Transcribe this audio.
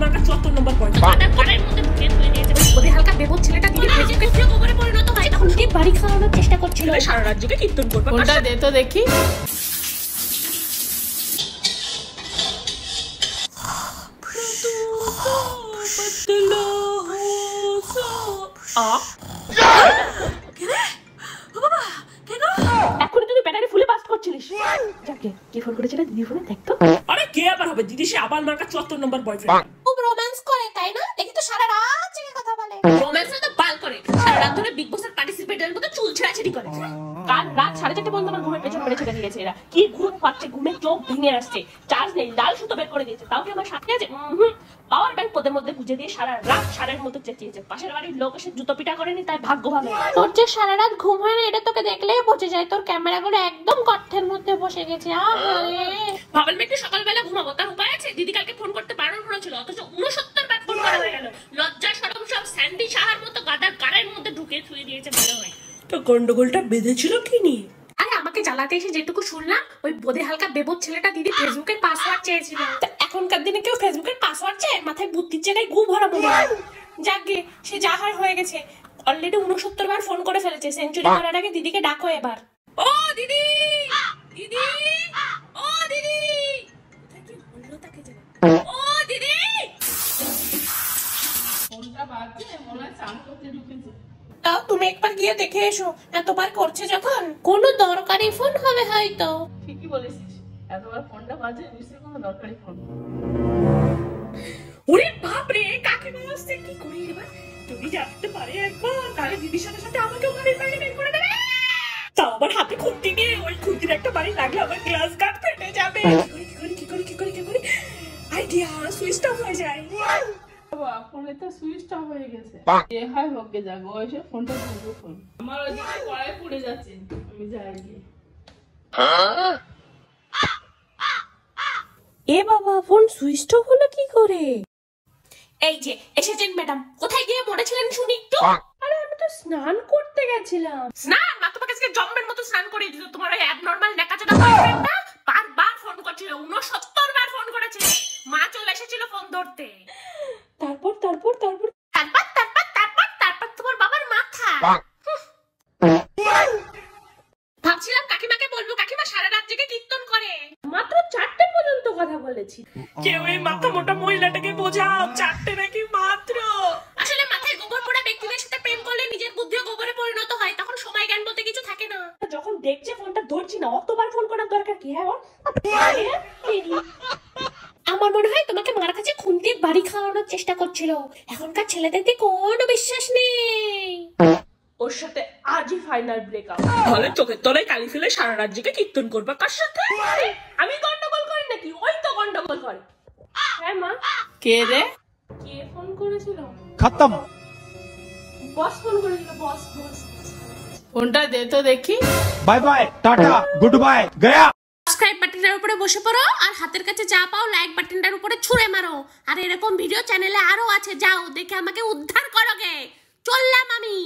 মার্কা 74 নম্বর পয়েন্ট গাড়ির মধ্যে ঢুকে ধুয়ে দিয়েছে। ওই হালকা বেবদ ছেলেটা দিদি ফেসবুকে ভিডিও কভারে পরিণত হয়, তখন কি বাড়ি খাওয়ানোর চেষ্টা করছিল। সারা রাজ্যকে কীর্তন করবে। কোনটা দে তো দেখি। এখন তুই ব্যাটারি ফুলে বাস্ট করছিলিস। যাকে কি ফোন করেছিল দিদি ফোনে দেখতো। আরে কে আবার হবে দিদি, সে আবার মার্কা 74 নম্বর বয়ফ্রেন্ড। খুব রোম্যান্স করে তাই না? দেখি তো সারা রাত জেগে কথা বলে। রোম্যান্স তো বাল করে, সারা রাত ধরে বিগ বসের পার্টিসিপেটের মতো চুল ছেঁড়াছেড়ি করে। কাল রাত 4:30 পর্যন্ত আমার ঘুমের পেছন পেরে ছেড়ে দিয়েছে এরা। কি ঘুম পাচ্ছে, ঘুমে চোখ ভেঙে আসছে, চার্জ নেই, লাল সুতো বের করে দিয়েছে। তাও কি আমার সাথে আছে? পাওয়ার ব্যাংক পদের মধ্যে গুজে দিয়ে সারা রাত সারের মতো চেঁচিয়েছে। পাশের বাড়ির লোক এসে জুতো পিটা করেনি, তাই ভাগ্য ভালো। তোর যে সারা রাত ঘুম হয় না এটা তোকে দেখলেই বোঝা যায়। তোর ক্যামেরাগুলো একদম গর্তের মধ্যে বসে গেছে। ভাবলাম একটু সকালবেলা ঘুমাবো, তার উপায় আছে? দিদি কালকে ফোন করতে বারণ করেছিল, অথচ 69 বার ফোন করা হয়ে গেল। লজ্জা শরম সব স্যান্ডি সাহার মতো গাদার গাড়ির মধ্যে ঢুকে শুয়ে দিয়েছে মনে হয়। তো গন্ডগোলটা বেঁধেছিল কি নিয়ে? আরে আমাকে জ্বালাতে এসে যেটুকু শুনলাম, ওই বোধে হালকা বেবদ ছেলেটা দিদি ফেসবুকের পাসওয়ার্ড চেয়েছিল। এখনকার দিনে কেউ ফেসবুকের পাসওয়ার্ড চায়? মাথায় বুদ্ধির জায়গায় গু ভরা মনে হয়। যাকগে, সে যা হয় হয়ে গেছে। অলরেডি 69 বার ফোন করে ফেলেছে। সেঞ্চুরি করার আগে দিদিকে ডাকো এবার। ও দিদি, দিদি, ও দিদি, কোথায় কি বললো তাকে জানা। ও দিদি, ফোনটা বাজছে, মনে হয় চান করতে ঢুকেছে। তাও তুমি একবার গিয়ে দেখে এসো, এতবার করছে যখন কোনো দরকারি ফোন হবে হয়তো। ঠিকই বলেছিস, এতবার ফোনটা বাজে নিশ্চয়ই কোনো দরকারি ফোন। ওরে বাপ রে, কাকিমা আসছে, কি করি এবার? যদি জানতে পারে একবার, তাহলে দিদির সাথে সাথে আমাকেও বাড়ির বাইরে বের করে দেবে। তাও আবার হাতে খুঁটি নিয়ে। ওই খুঁটির একটা বাড়ি লাগলে আমার গ্লাস কাট ফেটে যাবে। কি করি আইডিয়া, সুইচ অফ হয়ে যায়। বাবা ফোনে তো সুইচ অফ হয়ে গেছে। এ হয় হোক গে যাক, ও এসে ফোনটা ধরবো। ফোন আমার ওইদিকে কড়াই পুড়ে যাচ্ছে, আমি যাই গিয়ে। এ বাবা, ফোন সুইচ অফ হলো কি করে? এই যে এসেছেন ম্যাডাম, কোথায় গিয়ে পড়েছিলেন শুনি একটু? আরে আমি তো স্নান করতে গেছিলাম। স্নান? মা তোমাকে আজকে জম্মের মতো স্নান করে দিত। তোমার ওই অ্যাবনরমাল নেকাচোদা বয়ফ্রেন্ডটা বারবার ফোন করছিল, 69 বার ফোন করেছে। মা চলে এসেছিল ফোন ধরতে। তারপর তোমার বাবার মাথা। ভাবছিলাম কাকিমাকে বলবো, কাকিমা সারা রাত জেগে কীর্তন করে। মাত্র 4টে পর্যন্ত কথা বলেছি। কেউ এই মাথা মোটা মহিলাটাকে বোঝাও, 4টে নাকি মাত্র। আসলে মাথায় গোবর পোড়া ব্যক্তিদের সাথে প্রেম করলে নিজের বুদ্ধিও গোবরে পরিণত হয়, তখন সময় জ্ঞান বলতে কিছু থাকে না। যখন দেখছে ফোনটা ধরছি না, অতবার ফোন করার দরকার কি? হ্যাঁ আমার মনে হয় তোমাকে মার কাছে খুন্তি বাড়ি খাওয়ানোর চেষ্টা করছিল। এখনকার ছেলেদের কোনো বিশ্বাস নেই। ওর সাথে আজই ফাইনাল ব্রেকআপ। তাহলে চোখের তলায় কালি ফেলে সারা রাজ্যকে কীর্তন করবা। কার সাথে? আমি গন্ডগোল করি নাকি? ওই তো গন্ডগোল করে। হ্যাঁ মা। কে রে? কে ফোন করেছিল? खत्म। বস ফোন করেছিল। বস। ফোনটা দে তো দেখি। Bye bye tata goodbye गया। সাবস্ক্রাইব বাটনটার উপরে বসে পড়ো আর হাতের কাছে যা পাও লাইক বাটনটার উপরে ছুঁড়ে মারো। আর এরকম ভিডিও চ্যানেলে আরো আছে, যাও দেখে আমাকে উদ্ধার করো গে। চললাম আমি।